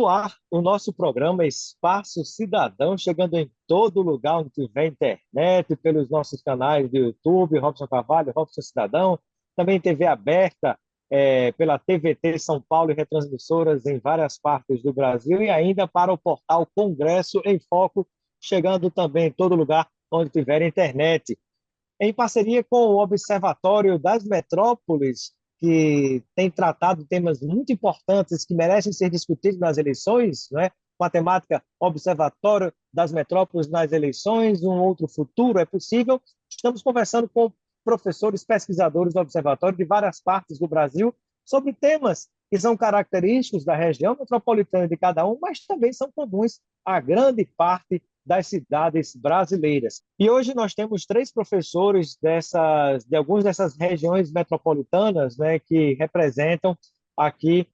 no ar o nosso programa Espaço Cidadão, chegando em todo lugar onde tiver internet, pelos nossos canais do YouTube, Robson Carvalho, Robson Cidadão, também TV aberta, pela TVT São Paulo e retransmissoras em várias partes do Brasil e ainda para o portal Congresso em Foco, chegando também em todo lugar onde tiver internet em parceria com o Observatório das Metrópoles, que tem tratado temas muito importantes que merecem ser discutidos nas eleições, né? Com a temática Observatório das Metrópoles nas eleições, um outro futuro é possível. Estamos conversando com professores, pesquisadores do Observatório de várias partes do Brasil sobre temas que são característicos da região metropolitana de cada um, mas também são comuns a grande parte das cidades brasileiras. E hoje nós temos três professores de algumas dessas regiões metropolitanas, né, que representam aqui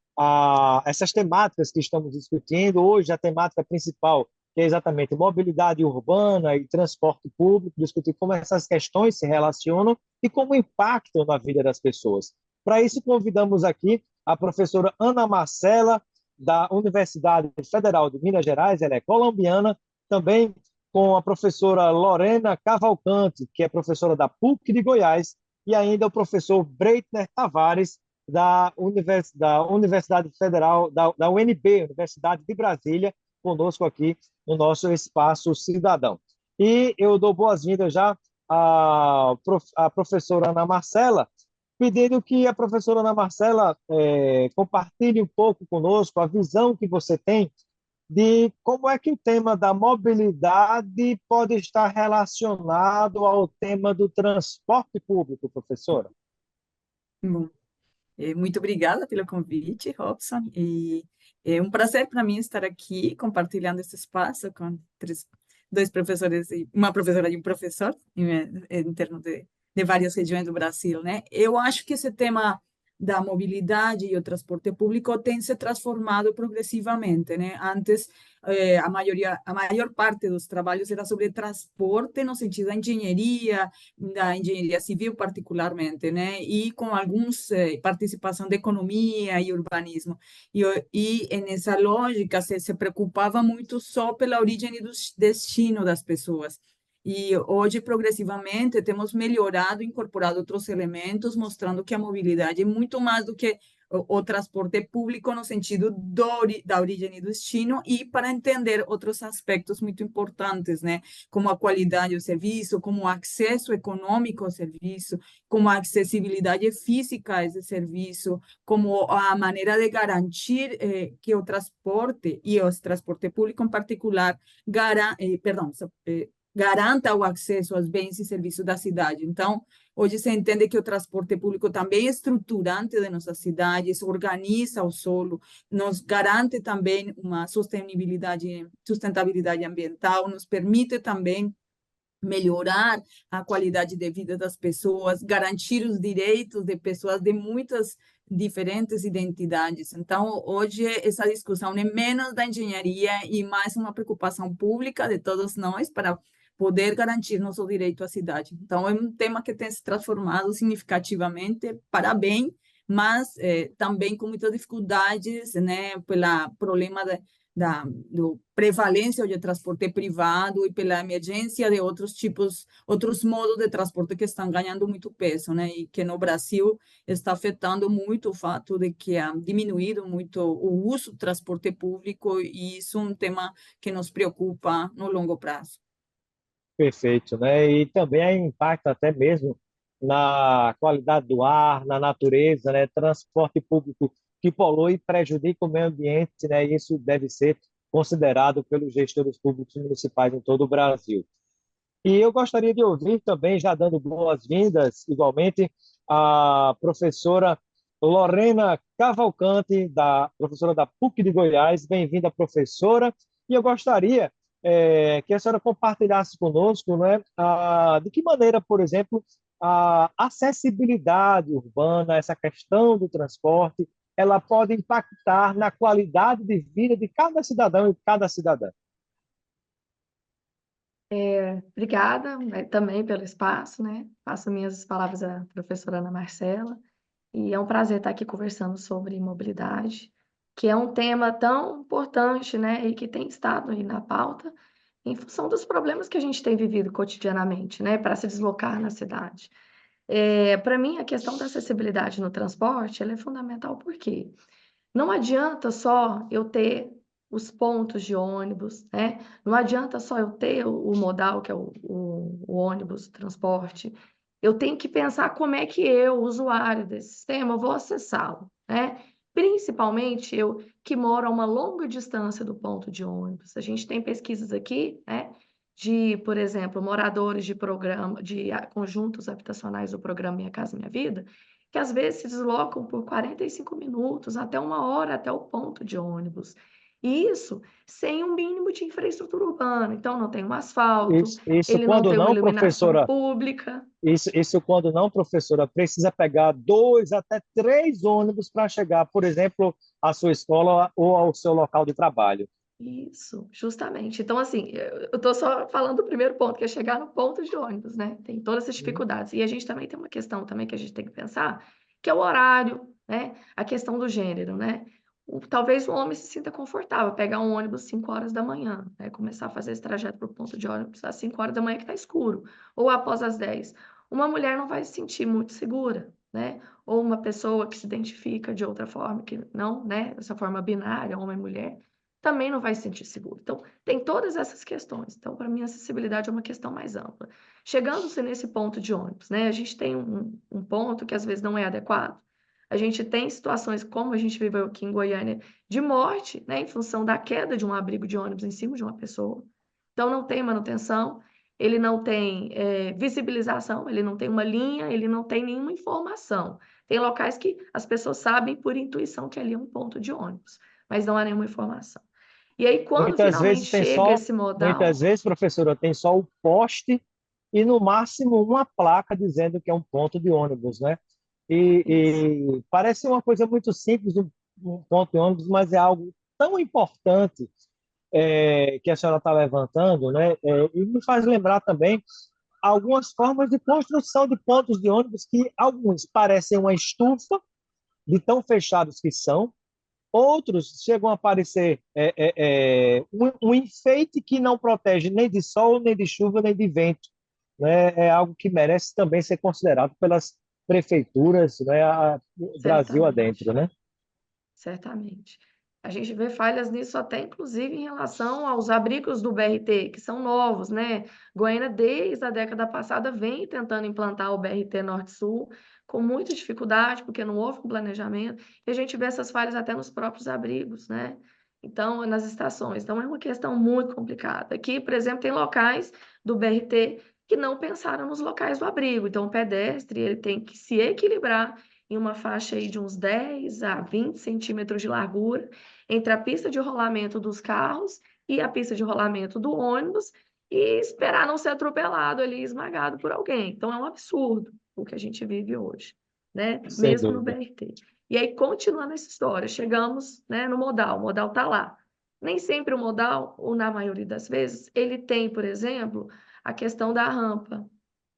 essas temáticas que estamos discutindo. Hoje a temática principal, que é exatamente mobilidade urbana e transporte público, discutir como essas questões se relacionam e como impactam na vida das pessoas. Para isso, convidamos aqui a professora Ana Marcela, da Universidade Federal de Minas Gerais, ela é colombiana, também com a professora Lorena Cavalcante, que é professora da PUC de Goiás, e ainda o professor Breitner Tavares, da Universidade Federal, da UNB, Universidade de Brasília, conosco aqui no nosso Espaço Cidadão. E eu dou boas-vindas já à professora Ana Marcela, pedindo que a professora Ana Marcela compartilhe um pouco conosco a visão que você tem de como é que o tema da mobilidade pode estar relacionado ao tema do transporte público, professora. Bom, muito obrigada pelo convite, Robson, e é um prazer para mim estar aqui compartilhando esse espaço com dois professores, uma professora e um professor, em termos de várias regiões do Brasil, né? Eu acho que esse tema da mobilidade e o transporte público tem se transformado progressivamente, né? Antes, a maior parte dos trabalhos era sobre transporte no sentido da engenharia civil particularmente, né? E com alguns participação de economia e urbanismo. E nessa lógica se preocupava muito só pela origem e do destino das pessoas. E hoje, progressivamente, temos melhorado, incorporado outros elementos, mostrando que a mobilidade é muito mais do que o transporte público no sentido da origem e do destino, e para entender outros aspectos muito importantes, né? Como a qualidade do serviço, como o acesso econômico ao serviço, como a acessibilidade física a esse serviço, como a maneira de garantir que o transporte, e o transporte público em particular, garanta o acesso aos bens e serviços da cidade. Então, hoje se entende que o transporte público também é estruturante de nossas cidades, organiza o solo, nos garante também uma sustentabilidade ambiental, nos permite também melhorar a qualidade de vida das pessoas, garantir os direitos de pessoas de muitas diferentes identidades. Então, hoje, essa discussão é menos da engenharia e mais uma preocupação pública de todos nós para poder garantir nosso direito à cidade. Então, é um tema que tem se transformado significativamente para bem, mas também com muitas dificuldades, né, pelo problema do prevalência de transporte privado e pela emergência de outros modos de transporte que estão ganhando muito peso, né? E que no Brasil está afetando muito o fato de que ha diminuído muito o uso do transporte público, e isso é um tema que nos preocupa no longo prazo. Perfeito, né? E também impacta até mesmo na qualidade do ar, na natureza, né? Transporte público que polui e prejudica o meio ambiente, né? E isso deve ser considerado pelos gestores públicos municipais em todo o Brasil. E eu gostaria de ouvir também, já dando boas-vindas, igualmente, a professora Lorena Cavalcante, professora da PUC de Goiás. Bem-vinda, professora. E eu gostaria que a senhora compartilhasse conosco, né, de que maneira, por exemplo, a acessibilidade urbana, essa questão do transporte, ela pode impactar na qualidade de vida de cada cidadão e de cada cidadã. Obrigada, também pelo espaço, né? Faço minhas palavras à professora Ana Marcela. E é um prazer estar aqui conversando sobre mobilidade. que é um tema tão importante, né, e que tem estado aí na pauta, em função dos problemas que a gente tem vivido cotidianamente, né, para se deslocar na cidade. Para mim, a questão da acessibilidade no transporte, ela é fundamental porque não adianta só eu ter os pontos de ônibus, né? Não adianta só eu ter o modal, que é o ônibus, o transporte. Eu tenho que pensar como é que eu, usuário desse sistema, vou acessá-lo, né? Principalmente eu que moro a uma longa distância do ponto de ônibus. A gente tem pesquisas aqui, né? De, por exemplo, moradores de programa, de conjuntos habitacionais do programa Minha Casa Minha Vida, que às vezes se deslocam por 45 minutos, até 1 hora, até o ponto de ônibus. E isso sem um mínimo de infraestrutura urbana. Então, não tem um asfalto, Isso ele não quando tem uma não, iluminação professora, pública. isso quando não, professora, precisa pegar 2 até 3 ônibus para chegar, por exemplo, à sua escola ou ao seu local de trabalho. Isso, justamente. Então, assim, eu estou só falando do primeiro ponto, que é chegar no ponto de ônibus, né? Tem todas essas Uhum. dificuldades. E a gente também tem uma questão também que a gente tem que pensar, que é o horário, né? A questão do gênero, né? Talvez o homem se sinta confortável, pegar um ônibus 5 horas da manhã, né? Começar a fazer esse trajeto para o ponto de ônibus às 5 horas da manhã que está escuro, ou após as 10. Uma mulher não vai se sentir muito segura, né? Ou uma pessoa que se identifica de outra forma, que não, né? Essa forma binária, homem e mulher também não vai se sentir seguro. Então, tem todas essas questões. Então, para mim, a acessibilidade é uma questão mais ampla. Chegando-se nesse ponto de ônibus, né? A gente tem um ponto que às vezes não é adequado. A gente tem situações, como a gente viveu aqui em Goiânia, de morte, né? Em função da queda de um abrigo de ônibus em cima de uma pessoa. Então, não tem manutenção, ele não tem visibilização, ele não tem uma linha, ele não tem nenhuma informação. Tem locais que as pessoas sabem por intuição que ali é um ponto de ônibus, mas não há nenhuma informação. E aí, quando Muitas finalmente vezes tem chega só, esse muitas modal, vezes, professora, tem só o poste e no máximo uma placa dizendo que é um ponto de ônibus, né? isso, E parece uma coisa muito simples, um ponto de ônibus, mas é algo tão importante que a senhora está levantando, né? E me faz lembrar também algumas formas de construção de pontos de ônibus que alguns parecem uma estufa de tão fechados que são, outros chegam a parecer um enfeite que não protege nem de sol, nem de chuva, nem de vento. Né? É algo que merece também ser considerado pelas prefeituras, né? Brasil certamente. adentro, né? Certamente. A gente vê falhas nisso até inclusive em relação aos abrigos do BRT, que são novos, né? Goiânia, desde a década passada, vem tentando implantar o BRT Norte-Sul com muita dificuldade, porque não houve um planejamento, e a gente vê essas falhas até nos próprios abrigos, né? Então, nas estações. Então, é uma questão muito complicada. Aqui, por exemplo, tem locais do BRT que não pensaram nos locais do abrigo. Então, o pedestre, ele tem que se equilibrar em uma faixa aí de uns 10 a 20 centímetros de largura entre a pista de rolamento dos carros e a pista de rolamento do ônibus e esperar não ser atropelado ali, esmagado por alguém. Então é um absurdo o que a gente vive hoje, né? Sem Mesmo no dúvida. BRT. E aí, continuando essa história, chegamos, né, no modal, o modal está lá. Nem sempre o modal, ou na maioria das vezes, ele tem, por exemplo, a questão da rampa,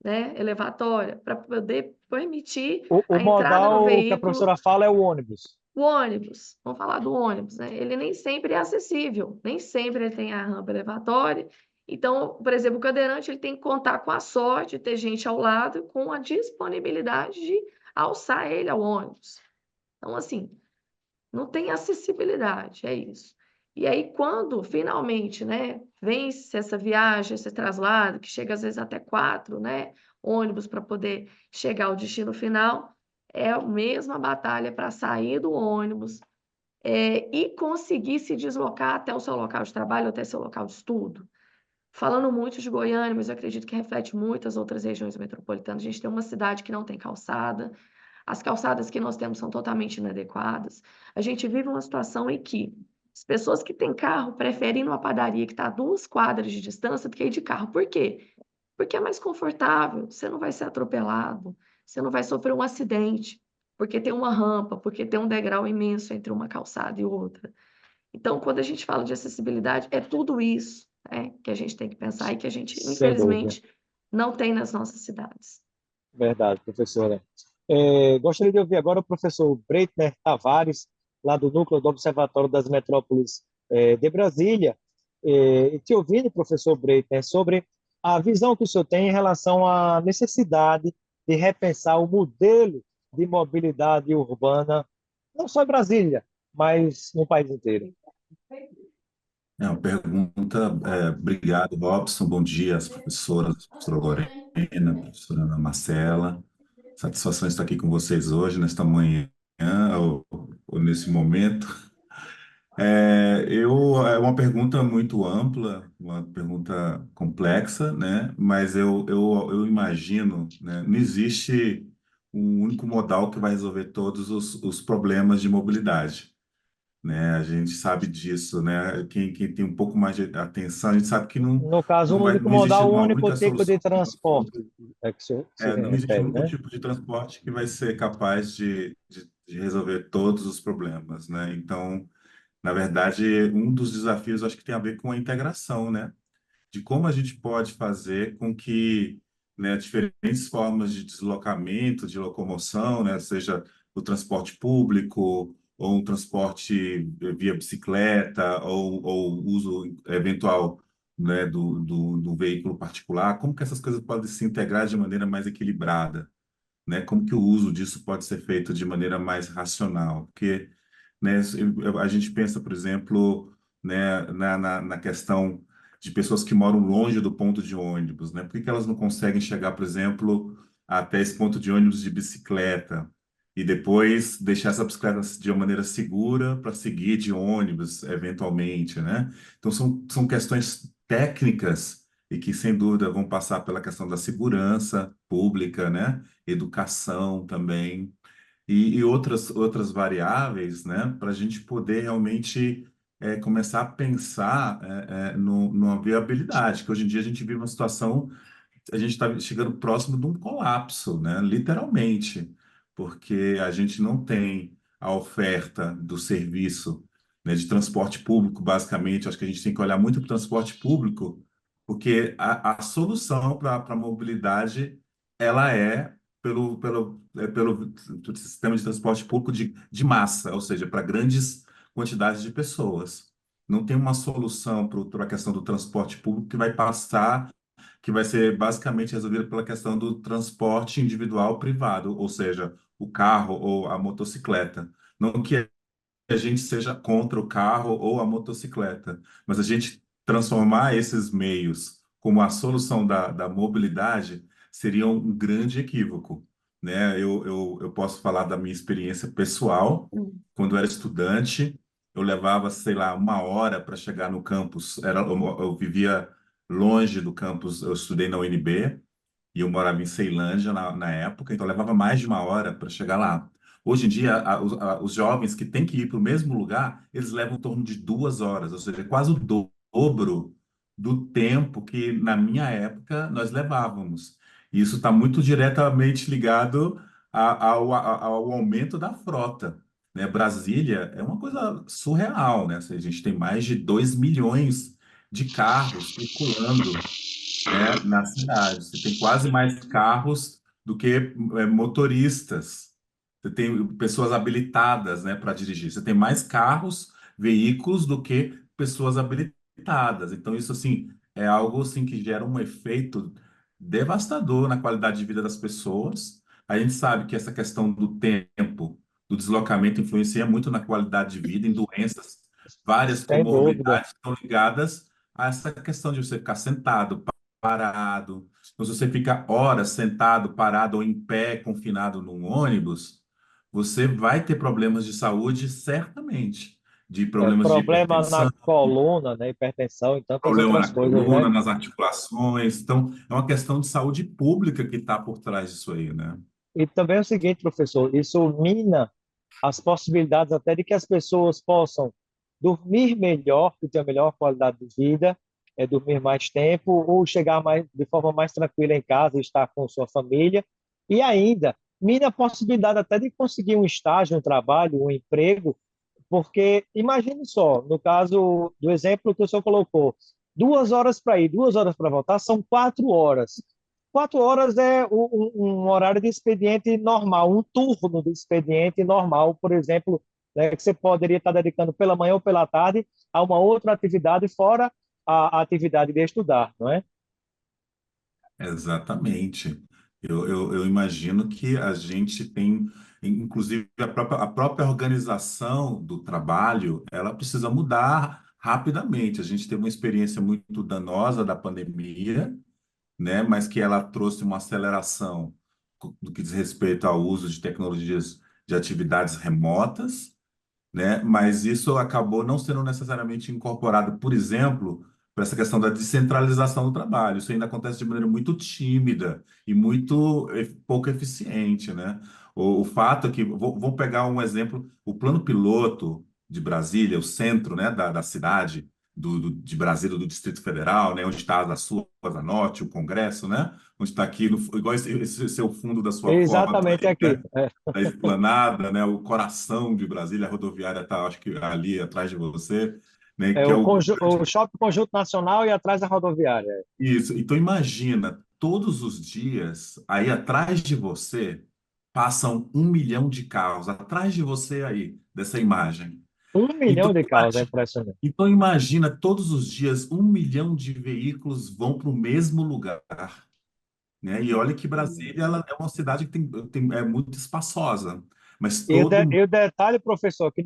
né, elevatória, para poder permitir O a entrada no modal que a veículo. professora fala é o ônibus. O ônibus, vamos falar do ônibus, né? Ele nem sempre é acessível, nem sempre ele tem a rampa elevatória. Então, por exemplo, o cadeirante ele tem que contar com a sorte de ter gente ao lado com a disponibilidade de alçar ele ao ônibus. Então, assim, não tem acessibilidade, é isso. E aí, quando finalmente, né, vence essa viagem, esse traslado, que chega às vezes até 4, né, ônibus para poder chegar ao destino final, é a mesma batalha para sair do ônibus, e conseguir se deslocar até o seu local de trabalho, até seu local de estudo. Falando muito de Goiânia, mas eu acredito que reflete muitas outras regiões metropolitanas. A gente tem uma cidade que não tem calçada, as calçadas que nós temos são totalmente inadequadas. A gente vive uma situação em que as pessoas que têm carro preferem ir numa padaria que está a 2 quadras de distância do que ir de carro. Por quê? Porque é mais confortável, você não vai ser atropelado, você não vai sofrer um acidente, porque tem uma rampa, porque tem um degrau imenso entre uma calçada e outra. Então, quando a gente fala de acessibilidade, é tudo isso, né, que a gente tem que pensar e que a gente, Sem dúvida. infelizmente, não tem nas nossas cidades. Verdade, professora. Gostaria de ouvir agora o professor Breitner Tavares. lá do núcleo do Observatório das Metrópoles de Brasília, e te ouvindo, professor Breiter, sobre a visão que o senhor tem em relação à necessidade de repensar o modelo de mobilidade urbana, não só em Brasília, mas no país inteiro. É uma pergunta. Obrigado, Robson. Bom dia às professoras, professora Lorena, professora Ana Marcela. Satisfação estar aqui com vocês hoje, nesta manhã, ou nesse momento. É uma pergunta muito ampla, uma pergunta complexa, né? Mas eu imagino, né? Não existe um único modal que vai resolver todos os problemas de mobilidade, né? A gente sabe disso, né? Quem tem um pouco mais de atenção, a gente sabe que No caso, um único não existe modal, um uma único única tipo de solução que transporte, é que o senhor se não existe um refere, único né? tipo de transporte que vai ser capaz de resolver todos os problemas, né? Então, na verdade, um dos desafios acho que tem a ver com a integração, né? De como a gente pode fazer com que, né, diferentes formas de deslocamento, de locomoção, né, seja o transporte público ou um transporte via bicicleta ou uso eventual, né, do veículo particular, como que essas coisas podem se integrar de maneira mais equilibrada, né? Como que o uso disso pode ser feito de maneira mais racional? Porque, né, a gente pensa, por exemplo, né, na questão de pessoas que moram longe do ponto de ônibus, né? Por que que elas não conseguem chegar, por exemplo, até esse ponto de ônibus de bicicleta e depois deixar essa bicicleta de uma maneira segura para seguir de ônibus, eventualmente, né? Então, são questões técnicas e que, sem dúvida, vão passar pela questão da segurança pública, né? Educação também e outras variáveis, né, para a gente poder realmente começar a pensar numa viabilidade, que hoje em dia a gente vive uma situação, a gente está chegando próximo de um colapso, né, literalmente, porque a gente não tem a oferta do serviço, né, de transporte público, basicamente. Acho que a gente tem que olhar muito para o transporte público, porque a solução para a mobilidade, ela pelo sistema de transporte público de massa, ou seja, para grandes quantidades de pessoas. Não tem uma solução para a questão do transporte público que vai ser basicamente resolvida pela questão do transporte individual privado, ou seja, o carro ou a motocicleta. Não que a gente seja contra o carro ou a motocicleta, mas a gente transformar esses meios como a solução da mobilidade seria um grande equívoco, né? Eu posso falar da minha experiência pessoal. Quando eu era estudante, eu levava, sei lá, uma hora para chegar no campus. Eu vivia longe do campus, eu estudei na UNB, e eu morava em Ceilândia na época, então levava mais de uma hora para chegar lá. Hoje em dia, os jovens que têm que ir para o mesmo lugar, eles levam em torno de 2 horas, ou seja, quase o dobro do tempo que na minha época nós levávamos. E isso está muito diretamente ligado ao aumento da frota, né? Brasília é uma coisa surreal, né? A gente tem mais de 2 milhões de carros circulando, né, na cidade. Você tem quase mais carros do que motoristas. Você tem pessoas habilitadas, né, para dirigir. Você tem mais carros, veículos do que pessoas habilitadas. Então isso assim é algo assim que gera um efeito devastador na qualidade de vida das pessoas. A gente sabe que essa questão do tempo, do deslocamento influencia muito na qualidade de vida, em doenças. Várias Sem dúvida. comorbidades estão ligadas a essa questão de você ficar sentado, parado. Então, se você fica horas sentado, parado ou em pé, confinado num ônibus, você vai ter problemas de saúde, certamente. De problemas de Problema na hipertensão, coluna, né? Hipertensão e tantas problema outras na coisas, né? coluna, nas articulações. Então, é uma questão de saúde pública que está por trás disso aí, né? E também é o seguinte, professor, isso mina as possibilidades até de que as pessoas possam dormir melhor, ter a melhor qualidade de vida, dormir mais tempo ou chegar mais, de forma mais tranquila em casa, estar com sua família. E ainda, mina a possibilidade até de conseguir um estágio, um trabalho, um emprego, porque imagine só, no caso do exemplo que o senhor colocou, 2 horas para ir, 2 horas para voltar, são 4 horas. 4 horas é um horário de expediente normal, um turno de expediente normal, por exemplo, né, que você poderia estar dedicando pela manhã ou pela tarde a uma outra atividade fora a atividade de estudar, não é? Exatamente. Eu imagino que a gente tem, inclusive a própria organização do trabalho, ela precisa mudar rapidamente. A gente teve uma experiência muito danosa da pandemia, né? Mas que ela trouxe uma aceleração do que diz respeito ao uso de tecnologias de atividades remotas, né? Mas isso acabou não sendo necessariamente incorporado, por exemplo, para essa questão da descentralização do trabalho. Isso ainda acontece de maneira muito tímida e muito pouco eficiente, né? O fato é que, vou pegar um exemplo, o plano piloto de Brasília, o centro, né, da cidade, de Brasília, do Distrito Federal, né, onde está a sua Asa Norte, o Congresso, né, onde está aqui, igual esse seu fundo da sua foto Exatamente aí, aqui. né? Da Esplanada, né? O coração de Brasília, a rodoviária está, acho que ali atrás de você, né? É Que é o Shopping Conjunto Nacional e atrás a rodoviária. isso. Então imagina, todos os dias aí atrás de você passam 1 milhão de carros atrás de você aí dessa imagem. 1 milhão Então de carros, é imagina, impressionante. então imagina todos os dias 1 milhão de veículos vão para o mesmo lugar, né? E olha que Brasília ela é uma cidade que é muito espaçosa, mas E o detalhe, professor, que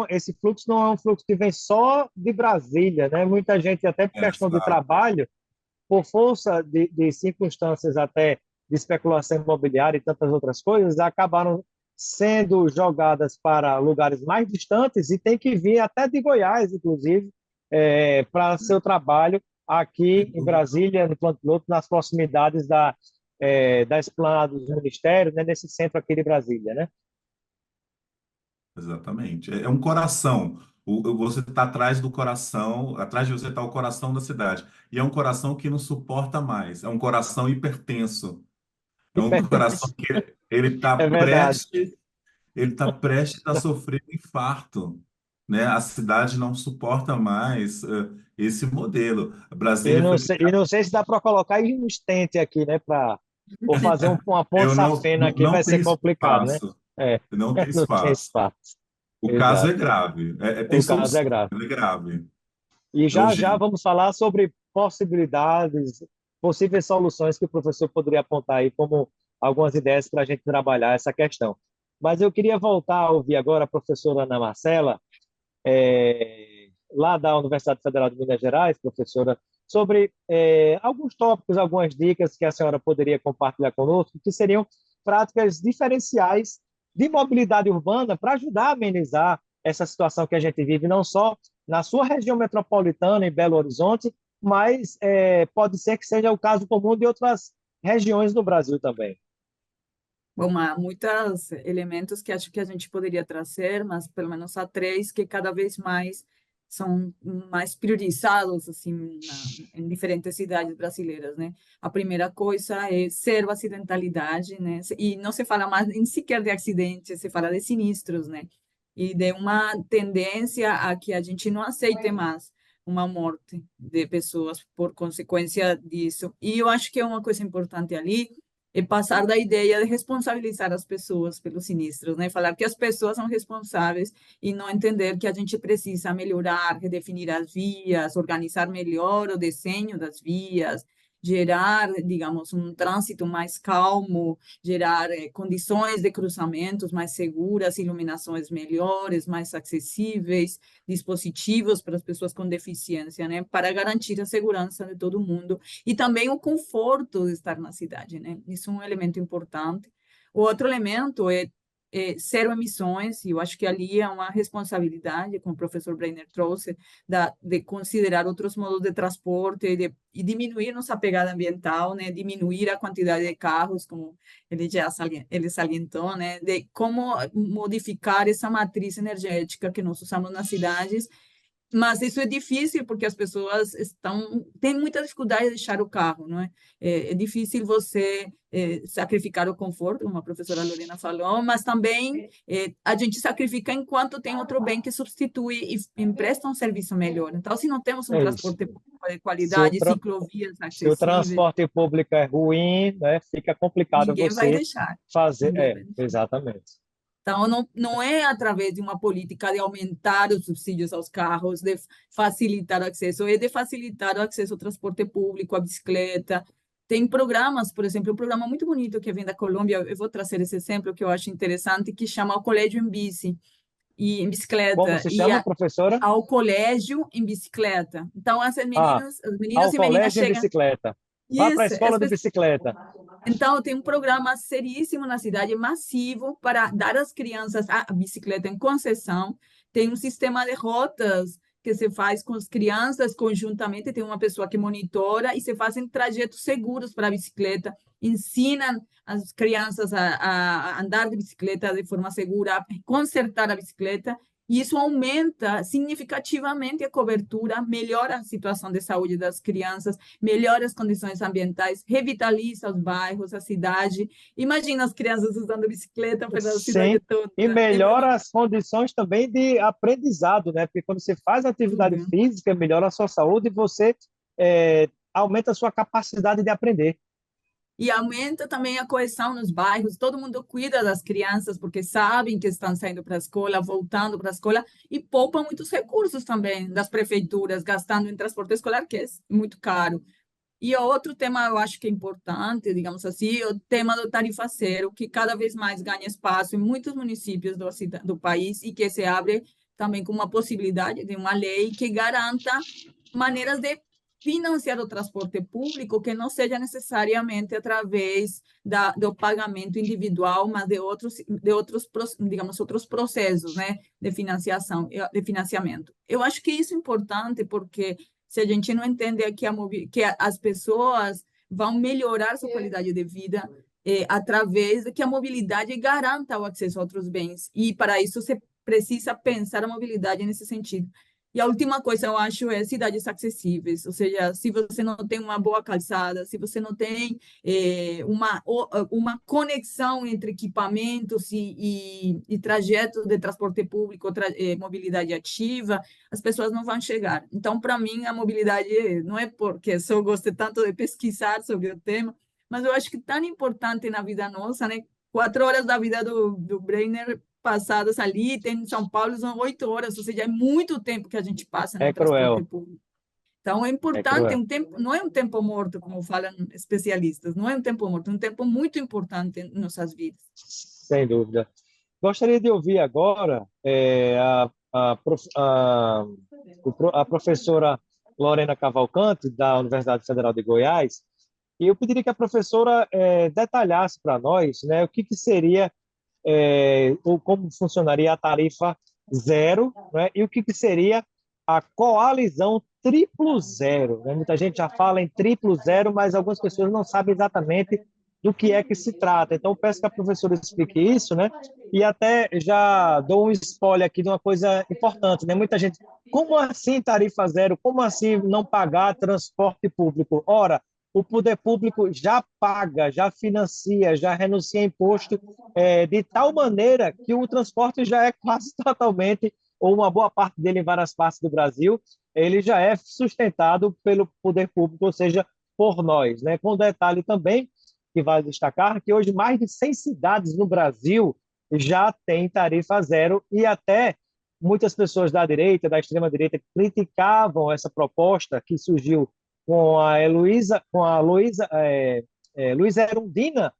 esse fluxo não é um fluxo que vem só de Brasília, né? Muita gente, até por questão de Exato, trabalho, por força de circunstâncias até de especulação imobiliária e tantas outras coisas, acabaram sendo jogadas para lugares mais distantes e tem que vir até de Goiás, inclusive, para seu trabalho aqui sem em dúvida. Brasília, no plano piloto, nas proximidades da esplanada dos ministérios, né, nesse centro aqui de Brasília, né? Exatamente. É um coração. Você está atrás do coração, atrás de você está o coração da cidade. E é um coração que não suporta mais. É um coração hipertenso. É um coração que ele está É verdade. prestes, ele está prestes a sofrer um infarto, né? A cidade não suporta mais esse modelo. E Brasília não foi sei, e não sei se dá para colocar aí um estente aqui, né? Ou fazer uma ponte eu não, safena aqui, não vai ser tem complicado, né? espaço. É, Não tem não tem espaço. espaço. O caso é Exato. grave. Tem O caso solução, é grave. mas é grave. E É já já urgente. vamos falar sobre possibilidades, possíveis soluções que o professor poderia apontar aí como algumas ideias para a gente trabalhar essa questão. Mas eu queria voltar a ouvir agora a professora Ana Marcela, lá da Universidade Federal de Minas Gerais, professora, sobre alguns tópicos, algumas dicas que a senhora poderia compartilhar conosco, que seriam práticas diferenciais de mobilidade urbana para ajudar a amenizar essa situação que a gente vive, não só na sua região metropolitana, em Belo Horizonte, mas pode ser que seja o caso comum de outras regiões do Brasil também. Bom, há muitos elementos que acho que a gente poderia trazer, mas pelo menos há três que cada vez mais são mais priorizados assim em diferentes cidades brasileiras, né? A primeira coisa é zero acidentalidade, né? E não se fala mais nem sequer de acidentes, se fala de sinistros, né? E de uma tendência a que a gente não aceite mais uma morte de pessoas por consequência disso. E eu acho que é uma coisa importante ali e passar da ideia de responsabilizar as pessoas pelos sinistros, né? Falar que as pessoas são responsáveis e não entender que a gente precisa melhorar, redefinir as vias, organizar melhor o desenho das vias, gerar, digamos, um trânsito mais calmo, gerar condições de cruzamentos mais seguras, iluminações melhores, mais acessíveis, dispositivos para as pessoas com deficiência, né? Para garantir a segurança de todo mundo e também o conforto de estar na cidade, né? Isso é um elemento importante. O outro elemento é zero emissões, e eu acho que ali é uma responsabilidade, como o professor Breiner trouxe, de considerar outros modos de transporte e diminuir nossa pegada ambiental, né? Diminuir a quantidade de carros, como ele salientou, né? De como modificar essa matriz energética que nós usamos nas cidades, mas isso é difícil porque as pessoas têm muita dificuldade de deixar o carro, não é? É difícil você sacrificar o conforto, como a professora Lorena falou, mas também a gente sacrifica enquanto tem outro bem que substitui e empresta um serviço melhor. Então, se não temos um É isso. transporte público de Se o, qualidade, tra- ciclovias Se o acessíveis, transporte público é ruim, né, fica complicado ninguém vai você deixar. fazer. Ninguém vai deixar. Exatamente. Então, não é através de uma política de aumentar os subsídios aos carros, de facilitar o acesso, é de facilitar o acesso ao transporte público, à bicicleta. Tem programas, por exemplo, um programa muito bonito que vem da Colômbia, eu vou trazer esse exemplo que eu acho interessante, que chama o Colégio em Bici, e em Como bicicleta, se chama, professora? ao colégio em bicicleta. Então, as Ah, meninas, os meninos ao e meninas colégio em chegam. bicicleta. Vá para a Isso, escola de bicicleta. então, tem um programa seríssimo na cidade, massivo, para dar às crianças a bicicleta em concessão. Tem um sistema de rotas que se faz com as crianças conjuntamente, tem uma pessoa que monitora e se fazem trajetos seguros para a bicicleta, ensinam as crianças a andar de bicicleta de forma segura, a consertar a bicicleta, e isso aumenta significativamente a cobertura, melhora a situação de saúde das crianças, melhora as condições ambientais, revitaliza os bairros, a cidade. Imagina as crianças usando bicicleta pela cidade Sim, toda. e É para mim melhora as condições também de aprendizado, né? Porque quando você faz atividade tudo. física, melhora a sua saúde e você aumenta a sua capacidade de aprender. E aumenta também a coesão nos bairros, todo mundo cuida das crianças, porque sabem que estão saindo para a escola, voltando para a escola, e poupa muitos recursos também das prefeituras, gastando em transporte escolar, que é muito caro. E outro tema eu acho que é importante, digamos assim, é o tema do tarifa zero, que cada vez mais ganha espaço em muitos municípios do país e que se abre também com uma possibilidade de uma lei que garanta maneiras de financiar o transporte público que não seja necessariamente através do pagamento individual, mas digamos, outros processos, né, de financiação, de financiamento. Eu acho que isso é importante porque se a gente não entende que as pessoas vão melhorar sua qualidade de vida através de que a mobilidade garanta o acesso a outros bens. E para isso você precisa pensar a mobilidade nesse sentido. E a última coisa, eu acho, é cidades acessíveis. Ou seja, se você não tem uma boa calçada, se você não tem uma conexão entre equipamentos e trajetos de transporte público, mobilidade ativa, as pessoas não vão chegar. Então, para mim, a mobilidade não é porque só gosto tanto de pesquisar sobre o tema, mas eu acho que é tão importante na vida nossa, né? 4 horas da vida do Brenner passadas ali, tem em São Paulo são 8 horas, ou seja, é muito tempo que a gente passa É no transporte cruel, público. Então, é é importante, cruel, não é um tempo morto, como falam especialistas, não é um tempo morto, é um tempo muito importante em nossas vidas. sem dúvida. Gostaria de ouvir agora a professora Lorena Cavalcante, da Universidade Federal de Goiás, e eu pediria que a professora detalhasse para nós, né, o que, que seria ou como funcionaria a tarifa zero, né, e o que, que seria a coalizão triplo zero. Né? Muita gente já fala em triplo zero, mas algumas pessoas não sabem exatamente do que é que se trata. Então, peço que a professora explique isso, né? E até já dou um spoiler aqui de uma coisa importante, né? Muita gente, como assim tarifa zero? Como assim não pagar transporte público? Ora, o poder público já paga, já financia, já renuncia a imposto de tal maneira que o transporte já é quase totalmente, ou uma boa parte dele em várias partes do Brasil, ele já é sustentado pelo poder público, ou seja, por nós. Né? Com detalhe também, que vale destacar, que hoje mais de 100 cidades no Brasil já têm tarifa zero e até muitas pessoas da direita, da extrema-direita, criticavam essa proposta que surgiu com a Luísa Erundina,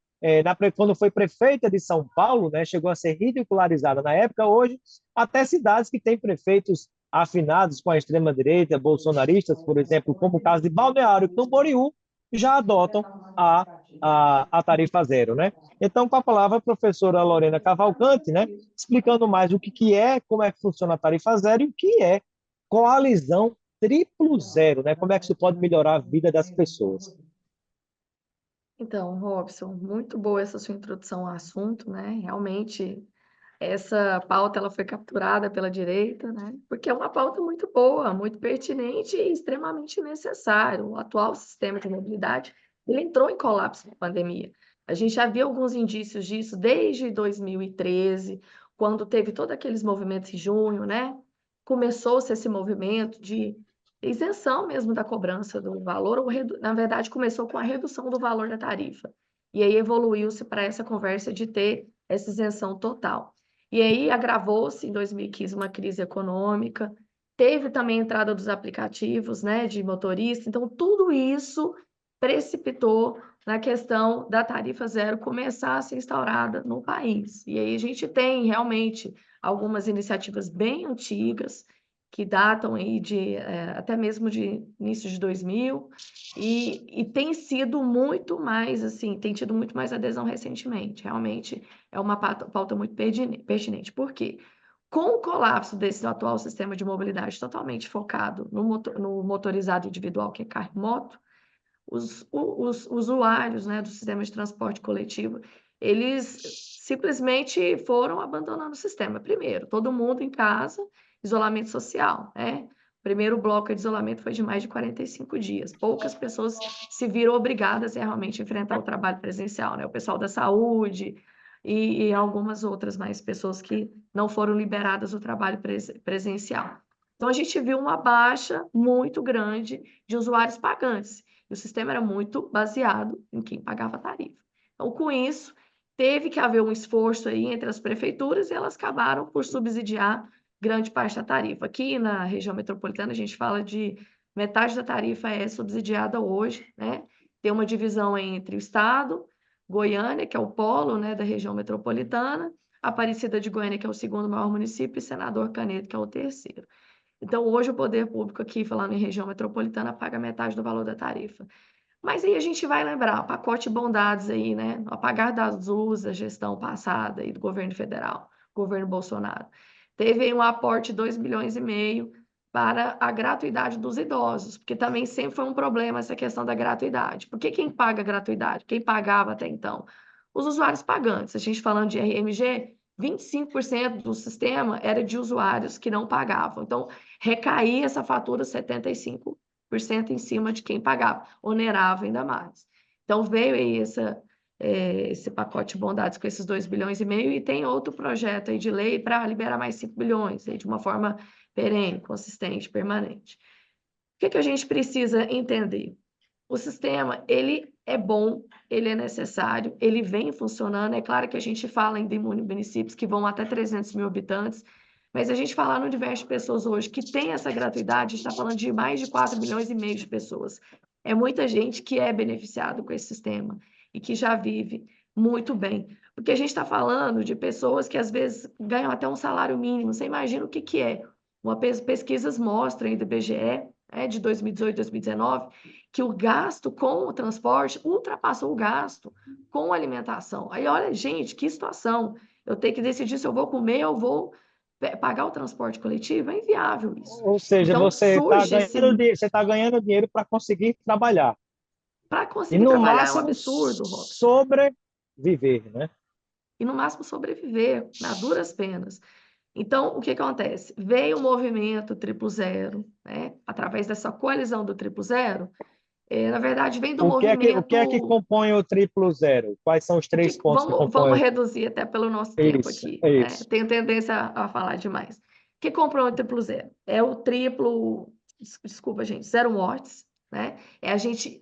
quando foi prefeita de São Paulo, né, chegou a ser ridicularizada na época. Hoje, até cidades que têm prefeitos afinados com a extrema-direita, bolsonaristas, por exemplo, como o caso de Balneário Camboriú, já adotam a tarifa zero. Né? Então, com a palavra, a professora Lorena Cavalcante, né, explicando mais o que é, como é que funciona a tarifa zero e o que é coalizão triplo zero, né? Como é que isso pode melhorar a vida das pessoas? Então, Robson, muito boa essa sua introdução ao assunto, né? Realmente, essa pauta ela foi capturada pela direita, né? Porque é uma pauta muito boa, muito pertinente e extremamente necessária. O atual sistema de mobilidade, ele entrou em colapso na pandemia. A gente já viu alguns indícios disso desde 2013, quando teve todos aqueles movimentos em junho, né? Começou-se esse movimento de isenção mesmo da cobrança do valor, ou na verdade começou com a redução do valor da tarifa. E aí evoluiu-se para essa conversa de ter essa isenção total. E aí agravou-se em 2015 uma crise econômica, teve também a entrada dos aplicativos, né, de motorista, então tudo isso precipitou na questão da tarifa zero começar a ser instaurada no país. E aí a gente tem realmente algumas iniciativas bem antigas, que datam aí até mesmo de início de 2000, e tem sido muito mais, assim, tem tido muito mais adesão recentemente. Realmente é uma pauta muito pertinente. Por quê? Com o colapso desse atual sistema de mobilidade totalmente focado no motorizado individual, que é carro e moto, os usuários, né, do sistema de transporte coletivo, eles simplesmente foram abandonando o sistema. Primeiro, todo mundo em casa, isolamento social, né? O primeiro bloco de isolamento foi de mais de 45 dias. Poucas pessoas se viram obrigadas a realmente enfrentar o trabalho presencial, né? O pessoal da saúde e algumas outras mais pessoas que não foram liberadas do trabalho presencial. Então, a gente viu uma baixa muito grande de usuários pagantes. E o sistema era muito baseado em quem pagava a tarifa. Então, com isso, teve que haver um esforço aí entre as prefeituras e elas acabaram por subsidiar grande parte da tarifa. Aqui na região metropolitana, a gente fala de metade da tarifa é subsidiada hoje, né? Tem uma divisão entre o Estado, Goiânia, que é o polo, né, da região metropolitana, Aparecida de Goiânia, que é o segundo maior município, e Senador Canedo, que é o terceiro. Então, hoje, o poder público aqui, falando em região metropolitana, paga metade do valor da tarifa. Mas aí a gente vai lembrar, pacote bondades aí, né? Apagar das luzes da gestão passada aí do governo federal, governo Bolsonaro. Teve aí um aporte de 2,5 bilhões para a gratuidade dos idosos, porque também sempre foi um problema essa questão da gratuidade. Porque quem paga a gratuidade? Quem pagava até então? Os usuários pagantes. A gente falando de RMG, 25% do sistema era de usuários que não pagavam. Então, recaía essa fatura 75% em cima de quem pagava, onerava ainda mais. Então, veio aí esse pacote de bondades com esses 2,5 bilhões e tem outro projeto aí de lei para liberar mais 5 bilhões, aí de uma forma perene, consistente, permanente. O que a gente precisa entender? O sistema, ele é bom, ele é necessário, ele vem funcionando. É claro que a gente fala em municípios que vão até 300 mil habitantes, mas a gente falar no universo de pessoas hoje que tem essa gratuidade, a gente está falando de mais de 4,5 bilhões de pessoas. É muita gente que é beneficiado com esse sistema e que já vive muito bem. Porque a gente está falando de pessoas que às vezes ganham até um salário mínimo. Você imagina o que é? Pesquisas mostram aí do IBGE, de 2018, 2019, que o gasto com o transporte ultrapassou o gasto com a alimentação. Aí, olha, gente, que situação. Eu tenho que decidir se eu vou comer ou vou pagar o transporte coletivo. É inviável isso. Ou seja, Então, você está surge ganhando, você tá ganhando dinheiro para conseguir trabalhar. para E conseguir no trabalhar é um máximo absurdo, Robson. sobreviver, né? E no máximo sobreviver, a duras penas. Então, o que acontece? Veio o movimento Triplo Zero, né? Através dessa coalizão do Triplo Zero, na verdade, vem do O que é que movimento. compõe o triplo zero? Quais são os três pontos que Vamos compõem? reduzir até pelo nosso tempo Isso, aqui, é né? isso. Tenho tendência a falar demais. O que comprou o triplo zero? É o triplo, desculpa, gente, zero mortes, né? É a gente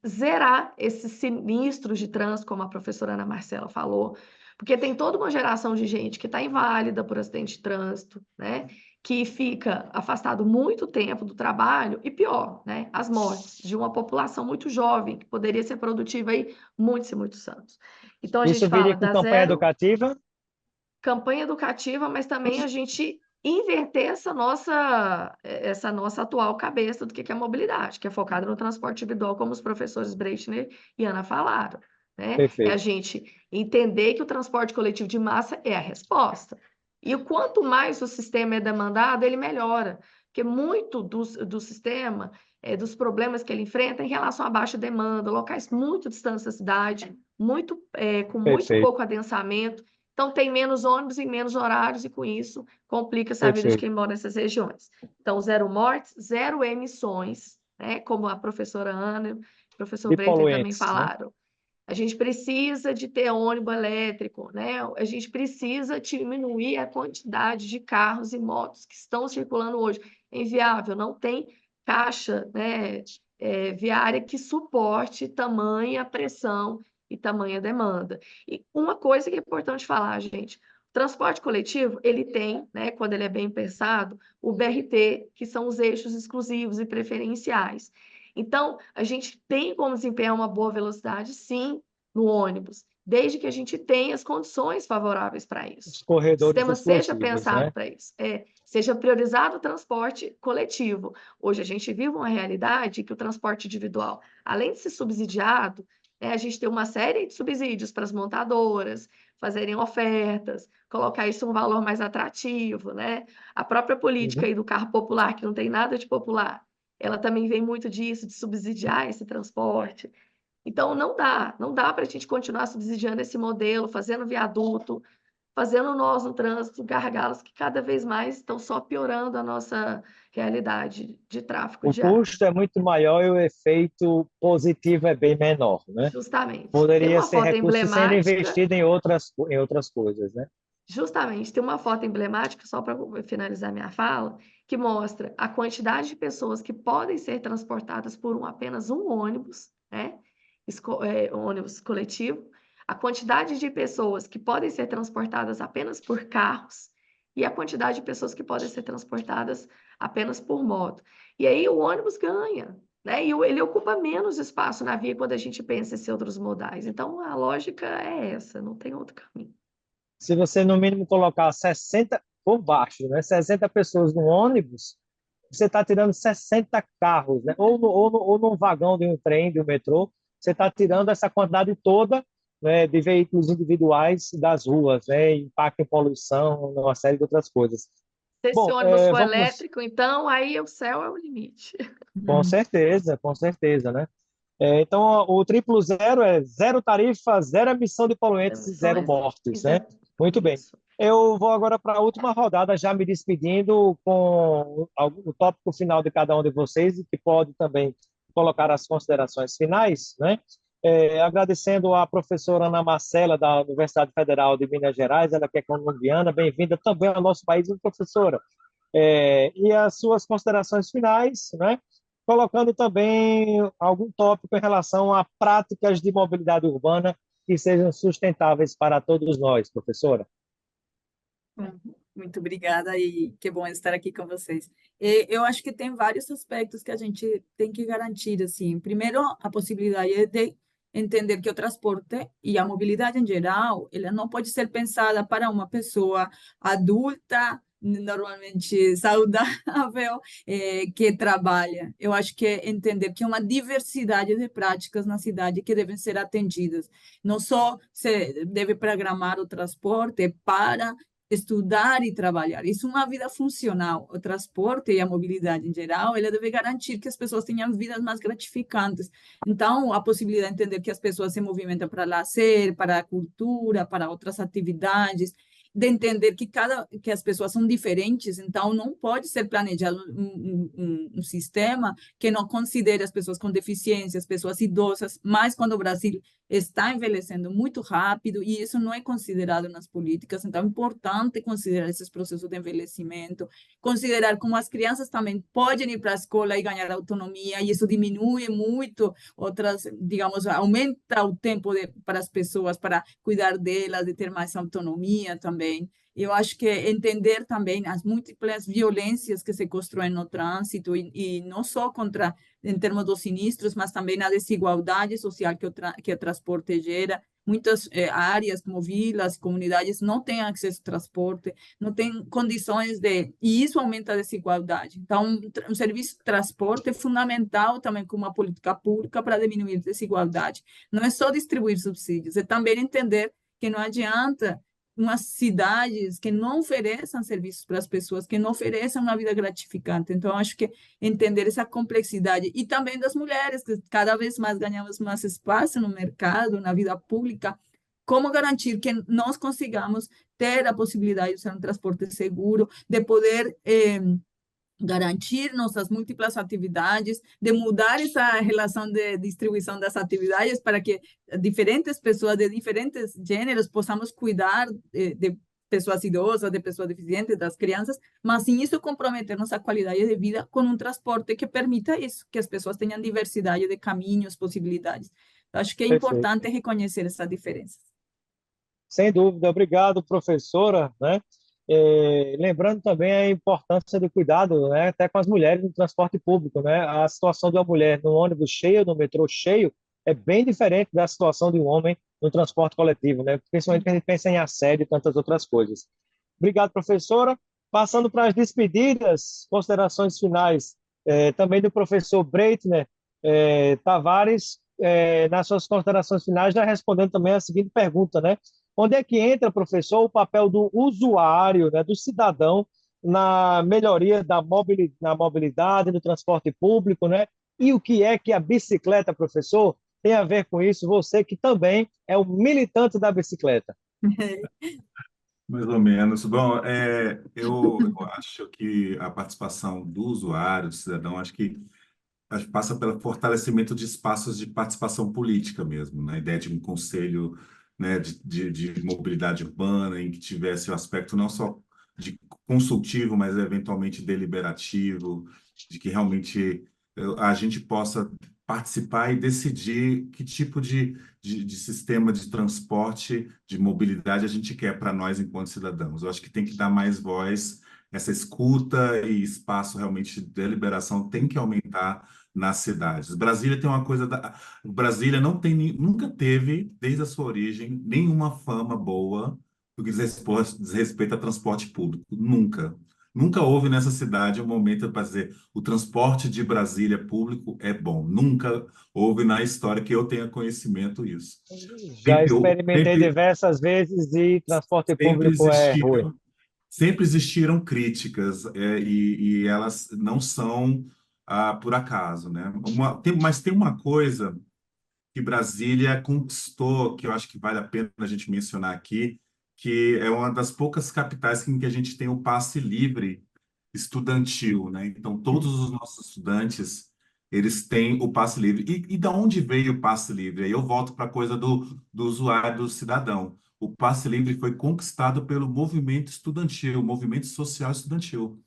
zerar esses sinistros de trânsito, como a professora Ana Marcela falou, porque tem toda uma geração de gente que está inválida por acidente de trânsito, né? Que fica afastado muito tempo do trabalho e pior, né? As mortes de uma população muito jovem que poderia ser produtiva aí muitos e muitos anos. Então a gente Isso viria fala com da campanha zero educativa? campanha educativa, mas também a gente inverter essa nossa atual cabeça do que é mobilidade, que é focada no transporte individual, como os professores Breitner e Ana falaram, né? É a Perfeito. gente entender que o transporte coletivo de massa é a resposta. E o quanto mais o sistema é demandado, ele melhora, porque muito do sistema, dos problemas que ele enfrenta em relação à baixa demanda, locais muito distantes da cidade, com muito Perfeito. pouco adensamento, então, tem menos ônibus em menos horários e, com isso, complica-se a vida de Perfeito. quem mora nessas regiões. Então, zero mortes, zero emissões, né? Como a professora Ana e o professor De Breiter também poluentes, né? falaram. A gente precisa de ter ônibus elétrico, né? A gente precisa diminuir a quantidade de carros e motos que estão circulando hoje. É inviável, não tem caixa, né, viária que suporte tamanha pressão e tamanha demanda. E uma coisa que é importante falar, gente, Transporte coletivo, ele tem, né, quando ele é bem pensado, o BRT, que são os eixos exclusivos e preferenciais. Então, a gente tem como desempenhar uma boa velocidade, sim, no ônibus, desde que a gente tenha as condições favoráveis para isso. Os O corredores sistema seja exclusivos, pensado né? para isso, seja priorizado o transporte coletivo. Hoje a gente vive uma realidade que o transporte individual, além de ser subsidiado, a gente tem uma série de subsídios para as montadoras fazerem ofertas, colocar isso um valor mais atrativo, né? A própria política Uhum. aí do carro popular, que não tem nada de popular, ela também vem muito disso, de subsidiar esse transporte. Então, não dá para a gente continuar subsidiando esse modelo, fazendo viaduto, fazendo nós no trânsito, gargalos que cada vez mais estão só piorando a nossa realidade de tráfego O diário. custo é muito maior e o efeito positivo é bem menor, né? Justamente. Tem Poderia uma ser foto recurso sendo emblemática. investido em outras coisas, né? Justamente, tem uma foto emblemática, só para finalizar minha fala, que mostra a quantidade de pessoas que podem ser transportadas por apenas um ônibus, né? Ônibus coletivo, a quantidade de pessoas que podem ser transportadas apenas por carros e a quantidade de pessoas que podem ser transportadas apenas por moto. E aí o ônibus ganha, né? E ele ocupa menos espaço na via quando a gente pensa em ser outros modais. Então, a lógica é essa, não tem outro caminho. Se você, no mínimo, colocar 60 por baixo, né? 60 pessoas no ônibus, você está tirando 60 carros, né? Ou num vagão de um trem, de um metrô, você está tirando essa quantidade toda, né, de veículos individuais das ruas, né? Impacto em poluição, uma série de outras coisas. Se esse Bom, ônibus for vamos, elétrico, então aí o céu é o limite. com certeza, né? Então, o triplo zero é zero tarifa, zero emissão de poluentes e zero Emissões e mortes, né? zero. Muito bem. Isso. Eu vou agora para a última rodada, já me despedindo com o tópico final de cada um de vocês e que pode também colocar as considerações finais, né? Agradecendo à professora Ana Marcela, da Universidade Federal de Minas Gerais, ela que é colombiana, bem-vinda também ao nosso país, professora. E as suas considerações finais, né? Colocando também algum tópico em relação a práticas de mobilidade urbana que sejam sustentáveis para todos nós, professora. Muito obrigada e que bom estar aqui com vocês. Eu acho que tem vários aspectos que a gente tem que garantir, assim. Primeiro, a possibilidade de entender que o transporte e a mobilidade em geral, ela não pode ser pensada para uma pessoa adulta, normalmente saudável, que trabalha. Eu acho que é entender que é uma diversidade de práticas na cidade que devem ser atendidas. Não só se deve programar o transporte para estudar e trabalhar. Isso é uma vida funcional. O transporte e a mobilidade em geral, ela deve garantir que as pessoas tenham vidas mais gratificantes. Então, a possibilidade de entender que as pessoas se movimentam para lazer, para a cultura, para outras atividades, de entender que as pessoas são diferentes, então não pode ser planejado um sistema que não considere as pessoas com deficiência, as pessoas idosas, mas quando o Brasil está envelhecendo muito rápido e isso não é considerado nas políticas, então é importante considerar esses processos de envelhecimento, considerar como as crianças também podem ir para a escola e ganhar autonomia, e isso diminui muito outras, digamos, aumenta o tempo para as pessoas, para cuidar delas, de ter mais autonomia também. Eu acho que entender também as múltiplas violências que se constroem no trânsito e não só contra, em termos dos sinistros, mas também a desigualdade social que o transporte gera. Muitas áreas, como vilas, comunidades, não têm acesso ao transporte, não têm condições de... E isso aumenta a desigualdade. Então, um serviço de transporte é fundamental também como uma política pública para diminuir a desigualdade. Não é só distribuir subsídios, é também entender que não adianta umas cidades que não ofereçam serviços para as pessoas, que não ofereçam uma vida gratificante. Então, acho que entender essa complexidade e também das mulheres, que cada vez mais ganhamos mais espaço no mercado, na vida pública, como garantir que nós consigamos ter a possibilidade de usar um transporte seguro, de poder garantir nossas múltiplas atividades, de mudar essa relação de distribuição das atividades para que diferentes pessoas de diferentes gêneros possamos cuidar de pessoas idosas, de pessoas deficientes, das crianças, mas sem isso comprometer nossa qualidade de vida com um transporte que permita isso, que as pessoas tenham diversidade de caminhos, possibilidades. Eu acho que é Perfeito. importante reconhecer essa diferença. Sem dúvida, obrigado, professora, né? Lembrando também a importância do cuidado, né, até com as mulheres no transporte público, né? A situação de uma mulher no ônibus cheio, no metrô cheio, é bem diferente da situação de um homem no transporte coletivo, né? Principalmente quando a gente pensa em assédio e tantas outras coisas. Obrigado, professora. Passando para as despedidas, considerações finais, também do professor Breitner Tavares, nas suas considerações finais, já respondendo também a seguinte pergunta, né? Onde é que entra, professor, o papel do usuário, né, do cidadão, na melhoria na mobilidade, no transporte público, né? E o que é que a bicicleta, professor, tem a ver com isso? Você que também é um militante da bicicleta. Mais ou menos. Bom, eu acho que a participação do usuário, do cidadão, acho que passa pelo fortalecimento de espaços de participação política mesmo, né? A ideia de um conselho, né, de mobilidade urbana em que tivesse o aspecto não só de consultivo, mas eventualmente deliberativo, de que realmente a gente possa participar e decidir que tipo de sistema de transporte, de mobilidade a gente quer para nós enquanto cidadãos. Eu acho que tem que dar mais voz, essa escuta e espaço realmente de deliberação tem que aumentar nas cidades. Brasília tem uma coisa Brasília não tem nunca teve desde a sua origem nenhuma fama boa no que diz respeito a transporte público. Nunca. Nunca houve nessa cidade um momento para dizer o transporte de Brasília público é bom. Nunca houve na história que eu tenha conhecimento isso. Já Sempre, experimentei sempre, diversas vezes e transporte sempre público é ruim. existiram críticas, e elas não são por acaso, né? Mas tem uma coisa que Brasília conquistou, que eu acho que vale a pena a gente mencionar aqui, que é uma das poucas capitais em que a gente tem o passe livre estudantil, né? Então, todos os nossos estudantes, eles têm o passe livre. E da onde veio o passe livre? Aí eu volto para a coisa do usuário, do cidadão. O passe livre foi conquistado pelo movimento estudantil, o movimento social estudantil.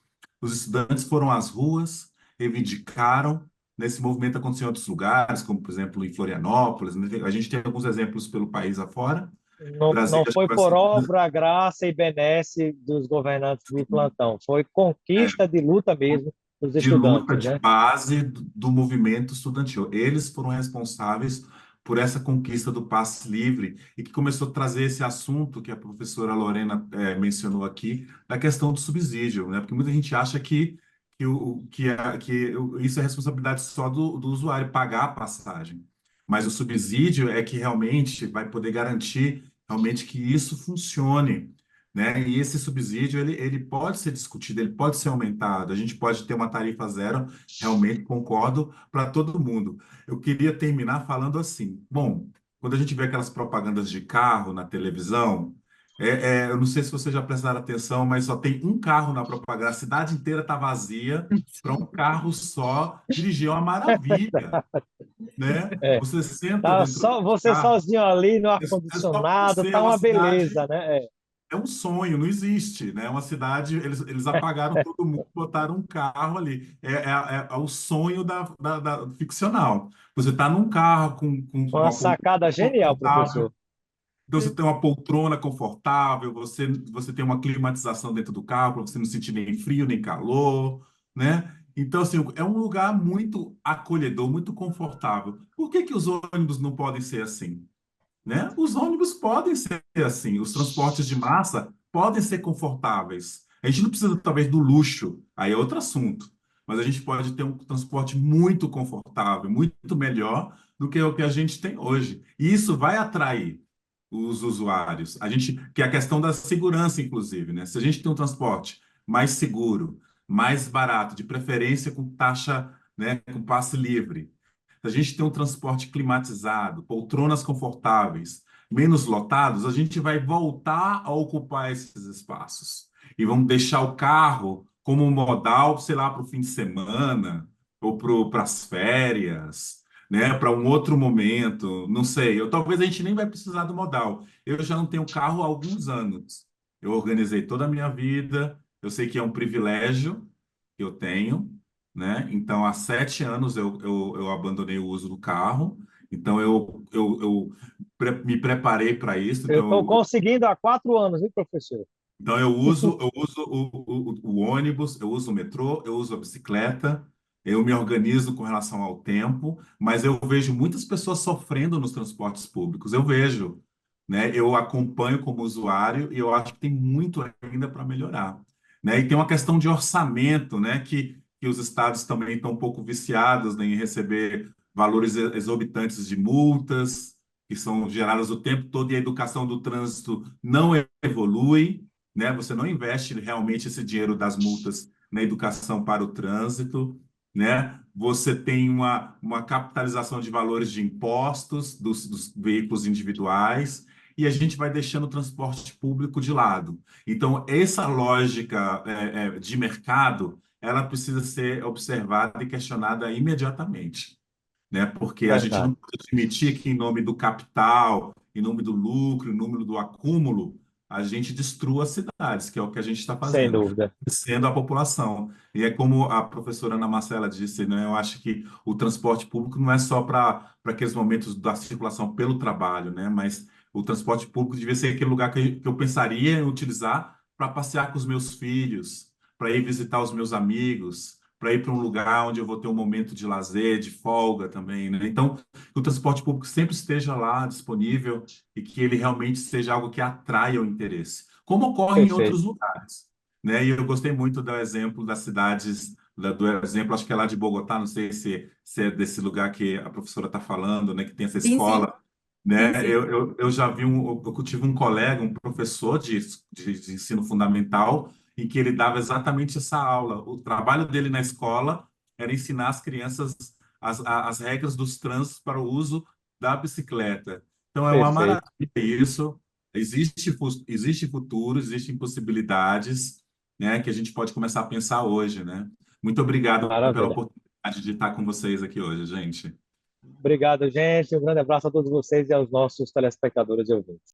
Os estudantes foram às ruas, reivindicaram. Nesse movimento aconteceu em outros lugares, como, por exemplo, em Florianópolis, né? A gente tem alguns exemplos pelo país afora. Não, não Brasília, acho que foi vai por ser. obra, graça e benesse dos governantes de plantão, foi conquista de luta mesmo dos De luta estudantes, de né? base do movimento estudantil. Eles foram responsáveis por essa conquista do passe livre e que começou a trazer esse assunto que a professora Lorena mencionou aqui, da questão do subsídio, né? Porque muita gente acha que isso é responsabilidade só do usuário pagar a passagem. Mas o subsídio é que realmente vai poder garantir realmente que isso funcione, né? E esse subsídio ele pode ser discutido, ele pode ser aumentado. A gente pode ter uma tarifa zero, realmente concordo, para todo mundo. Eu queria terminar falando assim: bom, quando a gente vê aquelas propagandas de carro na televisão, eu não sei se vocês já prestaram atenção, mas só tem um carro na propaganda, a cidade inteira está vazia para um carro só dirigir, é uma maravilha, né? É, Você senta tá dentro do só você carro, sozinho ali no é só ar-condicionado, você, é tá uma uma cidade. beleza, né? É um sonho, não existe, né? Uma cidade, eles apagaram todo mundo, botaram um carro ali. É o sonho da ficcional. Você está num carro com Uma uma poltrona sacada genial, confortável, professor. então você tem uma poltrona confortável, você tem uma climatização dentro do carro para você não sentir nem frio nem calor, né? Então, assim, é um lugar muito acolhedor, muito confortável. Por que que os ônibus não podem ser assim? Né? Os ônibus podem ser assim, os transportes de massa podem ser confortáveis. A gente não precisa, talvez, do luxo, aí é outro assunto, mas a gente pode ter um transporte muito confortável, muito melhor do que o que a gente tem hoje. E isso vai atrair os usuários. Que é a questão da segurança, inclusive, né? Se a gente tem um transporte mais seguro, mais barato, de preferência com taxa, né, com passe livre, se a gente tem um transporte climatizado, poltronas confortáveis, menos lotados, a gente vai voltar a ocupar esses espaços. E vamos deixar o carro como um modal, sei lá, para o fim de semana, ou para as férias, né? Para um outro momento, não sei. Talvez a gente nem vai precisar do modal. Eu já não tenho carro há alguns anos. Eu organizei toda a minha vida, eu sei que é um privilégio que eu tenho, né? Então, há 7 anos eu abandonei o uso do carro. Então, eu me preparei para isso, Eu estou então conseguindo há 4 anos, hein, professor? então eu uso o ônibus, eu uso o metrô, eu uso a bicicleta, eu me organizo com relação ao tempo, mas eu vejo muitas pessoas sofrendo nos transportes públicos. Eu vejo, né? Eu acompanho como usuário e eu acho que tem muito ainda para melhorar, né? E tem uma questão de orçamento, né? Que os estados também estão um pouco viciados, né, em receber valores exorbitantes de multas que são geradas o tempo todo e a educação do trânsito não evolui, né? Você não investe realmente esse dinheiro das multas na educação para o trânsito, né? Você tem uma capitalização de valores de impostos dos veículos individuais e a gente vai deixando o transporte público de lado. Então, essa lógica de mercado, ela precisa ser observada e questionada imediatamente, né? Porque a gente não Verdade, pode admitir que, em nome do capital, em nome do lucro, em nome do acúmulo, a gente destrua as cidades, que é o que a gente está sem fazendo, dúvida. crescendo a população. E é como a professora Ana Marcela disse, né? Eu acho que o transporte público não é só para aqueles momentos da circulação pelo trabalho, né? Mas o transporte público devia ser aquele lugar que eu pensaria em utilizar para passear com os meus filhos, para ir visitar os meus amigos, para ir para um lugar onde eu vou ter um momento de lazer, de folga também, né? Então, que o transporte público sempre esteja lá disponível e que ele realmente seja algo que atraia o interesse, como ocorre em Perfeito. outros lugares, né? E eu gostei muito do exemplo das cidades, do exemplo, acho que é lá de Bogotá, não sei se é desse lugar que a professora está falando, né? Que tem essa Sim, sim, escola, sim, né? sim. Eu já vi eu tive um colega, um professor de ensino fundamental, em que ele dava exatamente essa aula. O trabalho dele na escola era ensinar as crianças as regras dos trânsitos para o uso da bicicleta. Então é uma maravilha Perfeito. isso. Existe futuro, existem possibilidades, né, que a gente pode começar a pensar hoje, né? Muito obrigado pela Maravilha. oportunidade de estar com vocês aqui hoje, gente. Obrigado, gente. Um grande abraço a todos vocês e aos nossos telespectadores e ouvintes.